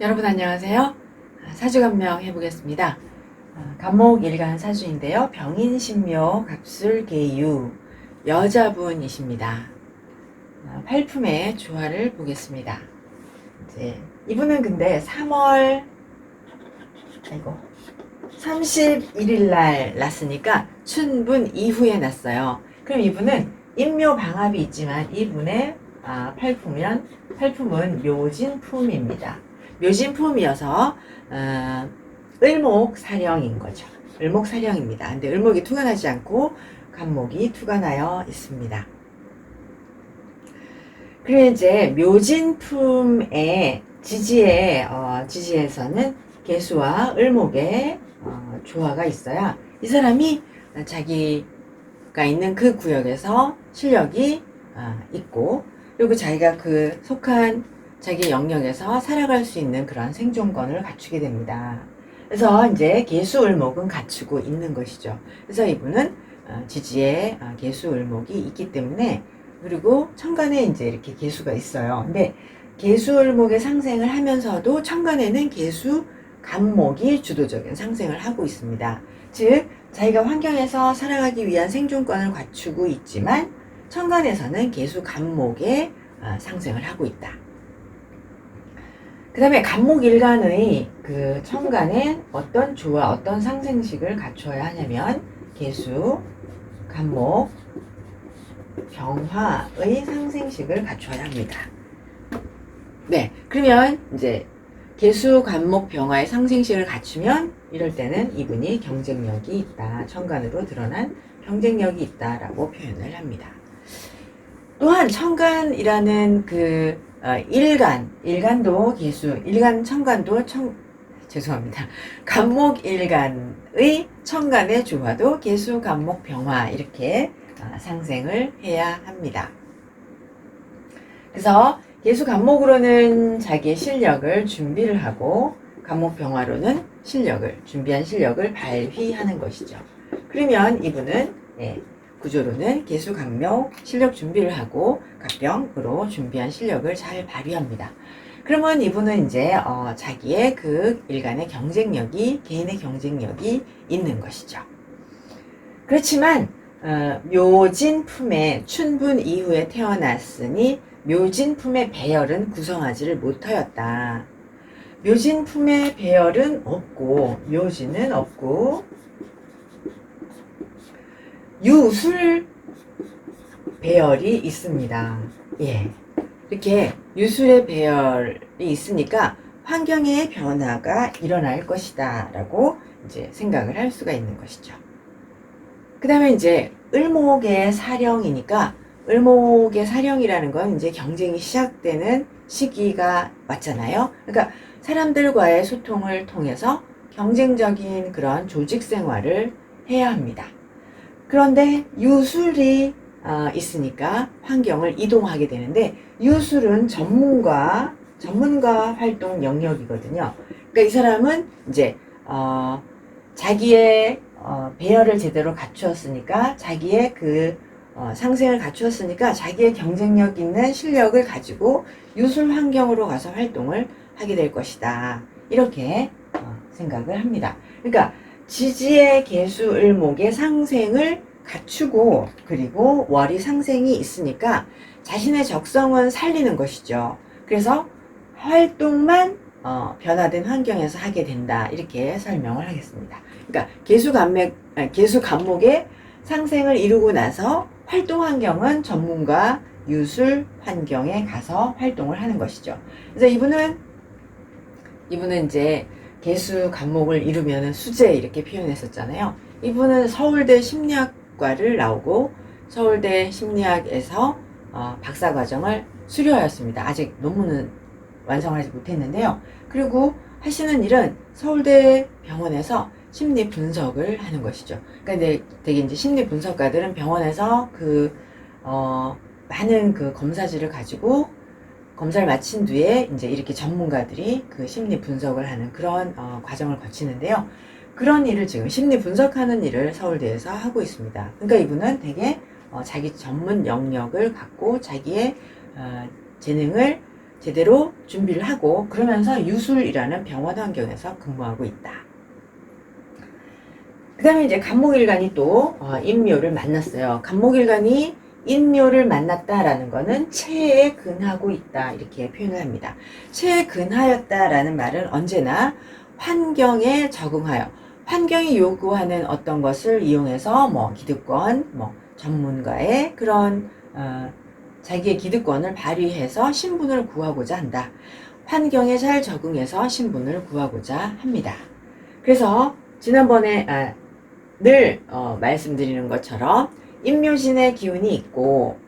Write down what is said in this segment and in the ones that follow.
여러분 안녕하세요. 사주감명 해보겠습니다. 간목일간 사주인데요. 병인신묘 갑술계유 여자분이십니다. 팔품의 조화를 보겠습니다. 이분은 근데 3월 31일 날 났으니까 춘분 이후에 났어요. 그럼 이분은 인묘방합이 있지만 이분의 팔품은 묘진품입니다. 묘진품이어서 을목사령인 거죠. 을목사령입니다. 근데 을목이 투가 나지 않고 간목이 투가 나여 있습니다. 그리고 이제 묘진품의 지지에서는 개수와 을목의 조화가 있어야 이 사람이 자기가 있는 그 구역에서 실력이 있고, 그리고 자기가 그 속한 자기 영역에서 살아갈 수 있는 그런 생존권을 갖추게 됩니다. 그래서 이제 개수을목은 갖추고 있는 것이죠. 그래서 이분은 지지에 개수을목이 있기 때문에, 그리고 천간에 이제 이렇게 개수가 있어요. 근데 개수을목의 상생을 하면서도 천간에는 개수 간목이 주도적인 상생을 하고 있습니다. 즉 자기가 환경에서 살아가기 위한 생존권을 갖추고 있지만 천간에서는 개수 간목의 상생을 하고 있다. 그 다음에 간목일간의 그 천간에 어떤 조화, 어떤 상생식을 갖춰야 하냐면 개수, 간목, 병화의 상생식을 갖춰야 합니다. 네, 그러면 이제 개수, 간목, 병화의 상생식을 갖추면 이럴 때는 이분이 경쟁력이 있다, 천간으로 드러난 경쟁력이 있다라고 표현을 합니다. 또한 천간이라는 그 일간도 개수, 천간도 죄송합니다. 간목 일간의 천간의 조화도 개수, 간목, 병화 이렇게 상생을 해야 합니다. 그래서 개수 간목으로는 자기의 실력을 준비를 하고 간목 병화로는 준비한 실력을 발휘하는 것이죠. 그러면 이분은 구조로는 개수 간목 실력 준비를 하고 갑병으로 준비한 실력을 잘 발휘합니다. 그러면 이분은 이제 자기의 그 일간의 경쟁력이, 개인의 경쟁력이 있는 것이죠. 그렇지만 묘진품의 춘분 이후에 태어났으니 묘진품의 배열은 구성하지를 못하였다. 묘진품의 배열은 없고, 묘진은 없고, 유술 배열이 있습니다. 이렇게 유술의 배열이 있으니까 환경의 변화가 일어날 것이다 라고 이제 생각을 할 수가 있는 것이죠. 그 다음에 이제 을목의 사령이니까, 을목의 사령이라는 건 이제 경쟁이 시작되는 시기가 맞잖아요. 그러니까 사람들과의 소통을 통해서 경쟁적인 그런 조직 생활을 해야 합니다. 그런데 유술이 있으니까 환경을 이동하게 되는데, 유술은 전문가 활동 영역이거든요. 그러니까 이 사람은 이제 자기의 배열을 제대로 갖추었으니까, 자기의 그 상생을 갖추었으니까 자기의 경쟁력 있는 실력을 가지고 유술 환경으로 가서 활동을 하게 될 것이다, 이렇게 생각을 합니다. 그러니까 지지의 개수 을목의 상생을 갖추고, 그리고 월이 상생이 있으니까 자신의 적성은 살리는 것이죠. 그래서 활동만 변화된 환경에서 하게 된다, 이렇게 설명을 하겠습니다. 그러니까 개수 간목의 상생을 이루고 나서 활동 환경은 전문가 유술 환경에 가서 활동을 하는 것이죠. 그래서 이분은 이제 개수 간목을 이루면 수재 이렇게 표현했었잖아요. 이분은 서울대 심리학과를 나오고 서울대 심리학에서 박사과정을 수료하였습니다. 아직 논문은 완성하지 못했는데요. 그리고 하시는 일은 서울대 병원에서 심리 분석을 하는 것이죠. 그러니까 되게 이제 심리 분석가들은 병원에서 많은 그 검사지를 가지고 검사를 마친 뒤에 이제 이렇게 전문가들이 그 심리 분석을 하는 그런 과정을 거치는데요. 그런 일을 지금 심리 분석하는 일을 서울대에서 하고 있습니다. 그러니까 이분은 되게 자기 전문 영역을 갖고 자기의 재능을 제대로 준비를 하고 그러면서 유술이라는 병원 환경에서 근무하고 있다. 그 다음에 이제 간목일간이 또 인묘를 만났어요. 간목일간이 인묘를 만났다라는 거는 체에 근하고 있다 이렇게 표현을 합니다. 체에 근하였다라는 말은 언제나 환경에 적응하여 환경이 요구하는 어떤 것을 이용해서 뭐 기득권, 뭐 전문가의 그런 자기의 기득권을 발휘해서 신분을 구하고자 한다. 환경에 잘 적응해서 신분을 구하고자 합니다. 그래서 지난번에 늘 말씀드리는 것처럼 인묘신의 기운이 있고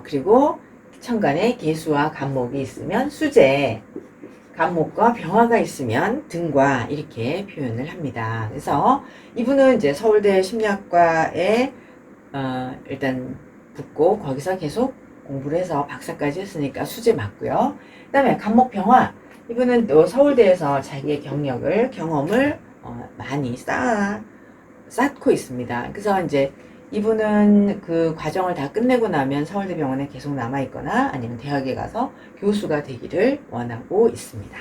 그리고 천간에 계수와 간목이 있으면 수재, 간목과 병화가 있으면 등과 이렇게 표현을 합니다. 그래서 이분은 이제 서울대 심리학과에 일단 붙고 거기서 계속 공부를 해서 박사까지 했으니까 수재 맞고요. 그 다음에 간목병화, 이분은 또 서울대에서 자기의 경험을 많이 쌓고 있습니다. 그래서 이제 이분은 그 과정을 다 끝내고 나면 서울대병원에 계속 남아있거나 아니면 대학에 가서 교수가 되기를 원하고 있습니다.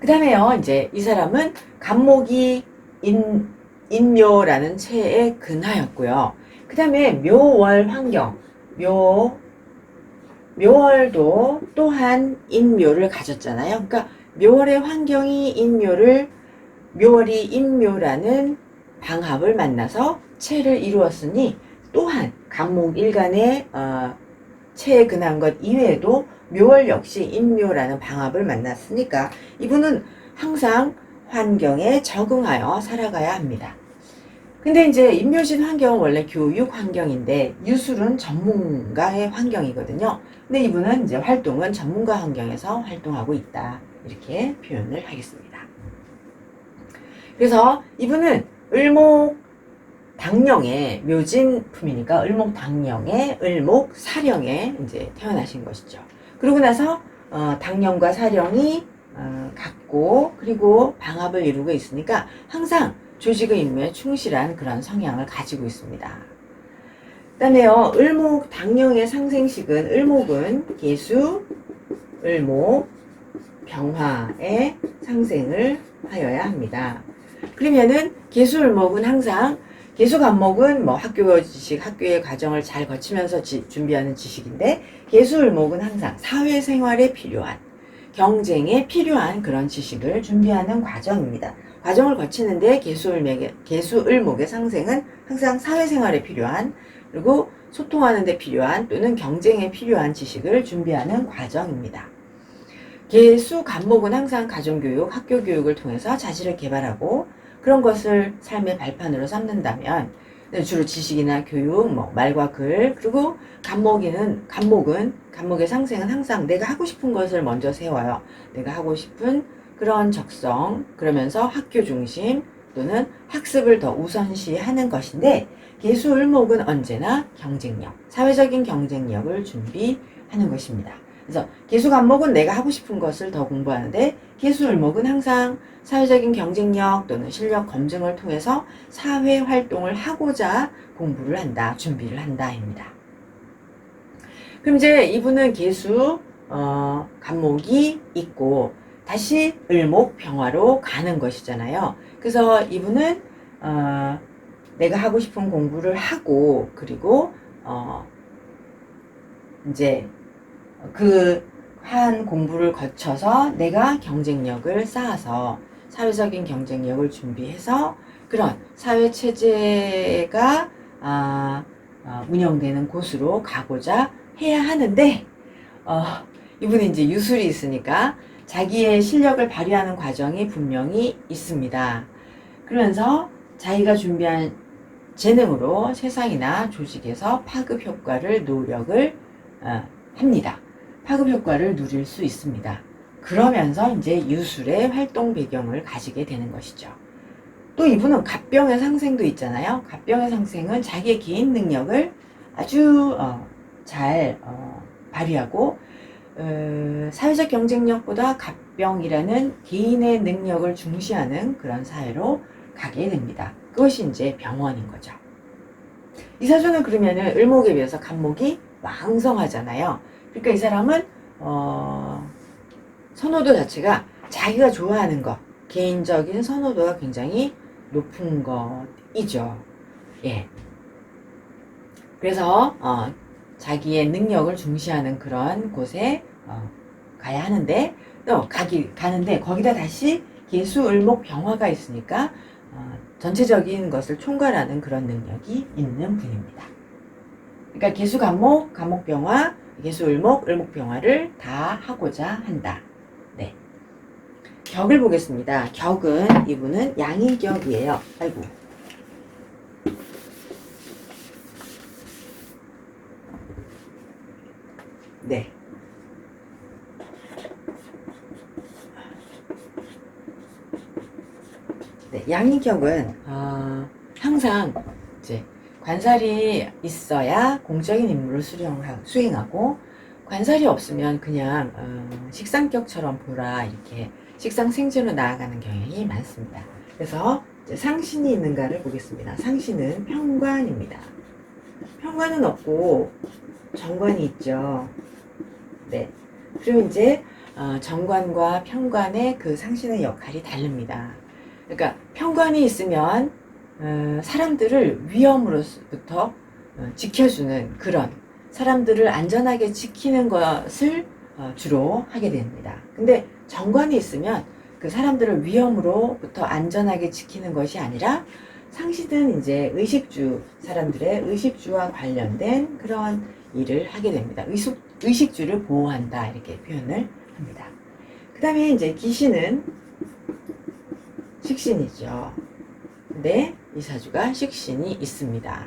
그 다음에요, 이제 이 사람은 간목이 인묘라는 체에 근하였고요. 그 다음에 묘월 환경, 묘월도 또한 인묘를 가졌잖아요. 그러니까 묘월의 환경이 묘월이 인묘라는 방합을 만나서 체를 이루었으니 또한 간목일간의 체에 근한 것 이외에도 묘월 역시 인묘라는 방합을 만났으니까 이분은 항상 환경에 적응하여 살아가야 합니다. 근데 이제 인묘신 환경은 원래 교육 환경인데 유술은 전문가의 환경이거든요. 근데 이분은 이제 활동은 전문가 환경에서 활동하고 있다. 이렇게 표현을 하겠습니다. 그래서 이분은 을목당령의 묘진품이니까 을목당령의 을목사령에 이제 태어나신 것이죠. 그러고 나서 당령과 사령이 같고 그리고 방합을 이루고 있으니까 항상 조직의 임무에 충실한 그런 성향을 가지고 있습니다. 그 다음에요, 을목당령의 상생식은 을목은 계수, 을목, 병화의 상생을 하여야 합니다. 그러면은 계수을목은 항상 계수간목은 뭐 학교 지식, 학교의 과정을 잘 거치면서 준비하는 지식인데 계수을목은 항상 사회생활에 필요한 경쟁에 필요한 그런 지식을 준비하는 과정입니다. 과정을 거치는데 계수을목의 상생은 항상 사회생활에 필요한 그리고 소통하는 데 필요한 또는 경쟁에 필요한 지식을 준비하는 과정입니다. 계수 간목은 항상 가정교육, 학교교육을 통해서 자질을 개발하고 그런 것을 삶의 발판으로 삼는다면 주로 지식이나 교육, 뭐 말과 글, 그리고 간목의 상생은 항상 내가 하고 싶은 것을 먼저 세워요. 내가 하고 싶은 그런 적성, 그러면서 학교 중심 또는 학습을 더 우선시하는 것인데 계수을목은 언제나 경쟁력, 사회적인 경쟁력을 준비하는 것입니다. 그래서 계수간목은 내가 하고 싶은 것을 더 공부하는데 계수을목은 항상 사회적인 경쟁력 또는 실력 검증을 통해서 사회활동을 하고자 공부를 한다, 준비를 한다입니다. 그럼 이제 이분은 계수 간목이 있고 다시 을목 병화로 가는 것이잖아요. 그래서 이분은 내가 하고 싶은 공부를 하고 그리고 이제 그 한 공부를 거쳐서 내가 경쟁력을 쌓아서 사회적인 경쟁력을 준비해서 그런 사회체제가 운영되는 곳으로 가고자 해야 하는데 이분이 이제 유술이 있으니까 자기의 실력을 발휘하는 과정이 분명히 있습니다. 그러면서 자기가 준비한 재능으로 세상이나 조직에서 파급 효과를 노력을 합니다. 파급 효과를 누릴 수 있습니다. 그러면서 이제 유술의 활동 배경을 가지게 되는 것이죠. 또 이분은 갑병의 상생도 있잖아요. 갑병의 상생은 자기의 개인 능력을 아주 잘 발휘하고 사회적 경쟁력보다 갑병이라는 개인의 능력을 중시하는 그런 사회로 가게 됩니다. 그것이 이제 병원인 거죠. 이 사주는 그러면은 을목에 비해서 간목이 왕성하잖아요. 그러니까 이 사람은 선호도 자체가 자기가 좋아하는 것, 개인적인 선호도가 굉장히 높은 것이죠. 예. 그래서 자기의 능력을 중시하는 그런 곳에 가야 하는데, 또 가는데 거기다 다시 계수을목병화가 있으니까 전체적인 것을 총괄하는 그런 능력이 있는 분입니다. 그러니까 계수간목, 간목병화, 계수을목, 을목병화를 다 하고자 한다. 네. 격을 보겠습니다. 격은 이분은 양인격이에요. 아이고. 네. 네, 양인격은 항상 이제 관살이 있어야 공적인 임무를 수행하고, 관살이 없으면 그냥 식상격처럼 보라, 이렇게 식상생존으로 나아가는 경향이 많습니다. 그래서 이제 상신이 있는가를 보겠습니다. 상신은 편관입니다. 편관은 없고 정관이 있죠. 네. 그리고 이제 정관과 편관의 그 상신의 역할이 다릅니다. 그러니까 편관이 있으면 사람들을 위험으로부터 지켜주는, 그런 사람들을 안전하게 지키는 것을 주로 하게 됩니다. 근데 정관이 있으면 그 사람들을 위험으로부터 안전하게 지키는 것이 아니라 상신은 이제 의식주, 사람들의 의식주와 관련된 그런 일을 하게 됩니다. 의식주를 보호한다, 이렇게 표현을 합니다. 그 다음에 이제 기신은 식신이죠. 근데 이 사주가 식신이 있습니다.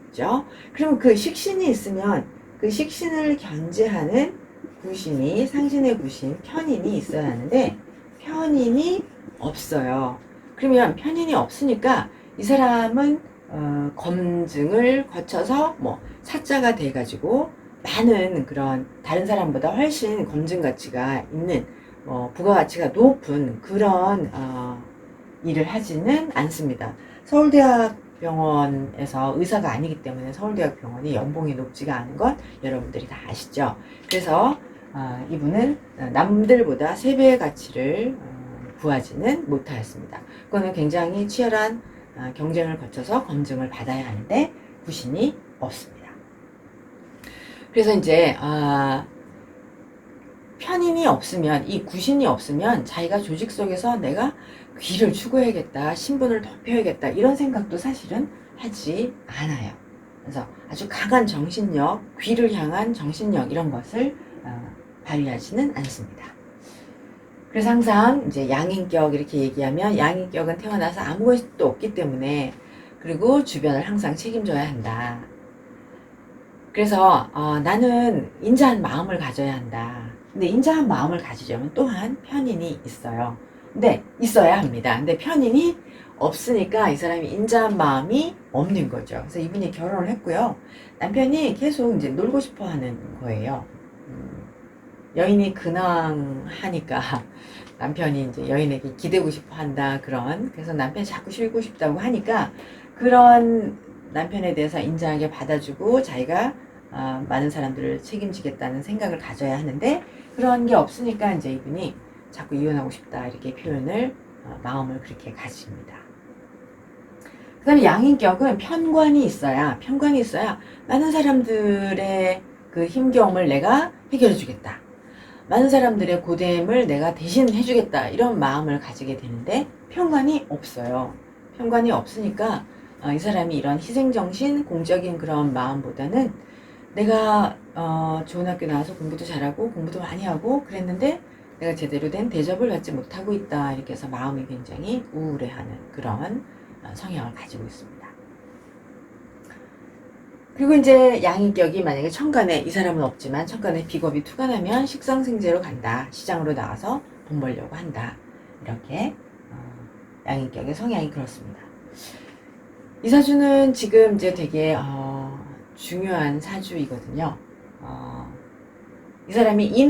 그죠? 그럼 그 식신이 있으면 그 식신을 견제하는 구신이, 상신의 구신, 편인이 있어야 하는데 편인이 없어요. 그러면 편인이 없으니까 이 사람은 검증을 거쳐서 뭐 사자가 돼가지고 많은 그런 다른 사람보다 훨씬 검증 가치가 있는, 부가가치가 높은 그런 일을 하지는 않습니다. 서울대학병원에서 의사가 아니기 때문에 서울대학병원이 연봉이 높지가 않은 건 여러분들이 다 아시죠. 그래서 이분은 남들보다 3배의 가치를 구하지는 못하였습니다. 그거는 굉장히 치열한 경쟁을 거쳐서 검증을 받아야 하는데 구신이 없습니다. 그래서 이제 편인이 없으면, 이 구신이 없으면 자기가 조직 속에서 내가 귀를 추구해야겠다, 신분을 덮여야겠다, 이런 생각도 사실은 하지 않아요. 그래서 아주 강한 정신력, 귀를 향한 정신력, 이런 것을 발휘하지는 않습니다. 그래서 항상 이제 양인격 이렇게 얘기하면, 양인격은 태어나서 아무것도 없기 때문에, 그리고 주변을 항상 책임져야 한다. 그래서 나는 인자한 마음을 가져야 한다. 근데 인자한 마음을 가지려면 또한 편인이 있어요. 근데 있어야 합니다. 근데 편인이 없으니까 이 사람이 인자한 마음이 없는 거죠. 그래서 이분이 결혼을 했고요. 남편이 계속 이제 놀고 싶어 하는 거예요. 여인이 근황하니까 남편이 이제 여인에게 기대고 싶어 한다, 그래서 남편이 자꾸 쉬고 싶다고 하니까 그런 남편에 대해서 인자하게 받아주고 자기가 많은 사람들을 책임지겠다는 생각을 가져야 하는데, 그런 게 없으니까 이제 이분이 자꾸 이혼하고 싶다, 이렇게 표현을 마음을 그렇게 가집니다. 그 다음에 양인격은 편관이 있어야 많은 사람들의 그 힘겨움을 내가 해결해 주겠다, 많은 사람들의 고됨을 내가 대신 해주겠다, 이런 마음을 가지게 되는데 편관이 없어요. 편관이 없으니까 이 사람이 이런 희생정신, 공적인 그런 마음보다는 내가 좋은 학교 나와서 공부도 잘하고 공부도 많이 하고 그랬는데 내가 제대로 된 대접을 받지 못하고 있다, 이렇게 해서 마음이 굉장히 우울해하는 그런 성향을 가지고 있습니다. 그리고 이제 양인격이 만약에 천간에, 이 사람은 없지만 천간에 비겁이 투간하면 식상생재로 간다, 시장으로 나가서 돈 벌려고 한다, 이렇게 양인격의 성향이 그렇습니다. 이 사주는 지금 이제 되게 중요한 사주이거든요. 이 사람이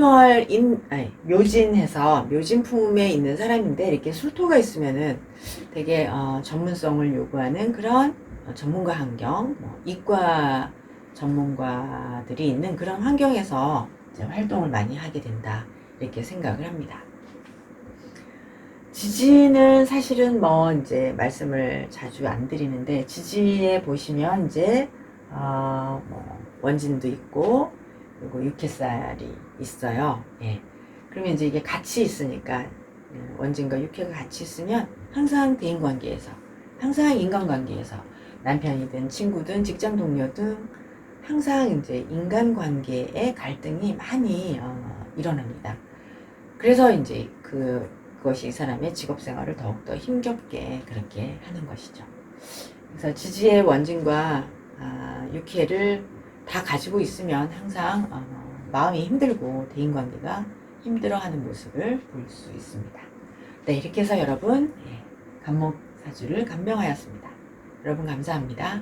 묘진해서 묘진품에 있는 사람인데, 이렇게 술토가 있으면은 되게 전문성을 요구하는 그런 전문가 환경, 이과 전문가들이 있는 그런 환경에서 이제 활동을 많이 하게 된다. 이렇게 생각을 합니다. 지지는 사실은 뭐 이제 말씀을 자주 안 드리는데, 지지에 보시면 이제 뭐 원진도 있고 그리고 육해살이 있어요. 예. 그러면 이제 이게 같이 있으니까, 원진과 육해가 같이 있으면 항상 대인관계에서, 항상 인간관계에서, 남편이든 친구든 직장 동료든 항상 이제 인간관계의 갈등이 많이 일어납니다. 그래서 이제 그것이 이 사람의 직업생활을 더욱더 힘겹게 그렇게 하는 것이죠. 그래서 지지의 원진과 육해를 다 가지고 있으면 항상 마음이 힘들고 대인관계가 힘들어하는 모습을 볼 수 있습니다. 네, 이렇게 해서 여러분 간목사주를 간명하였습니다. 여러분 감사합니다.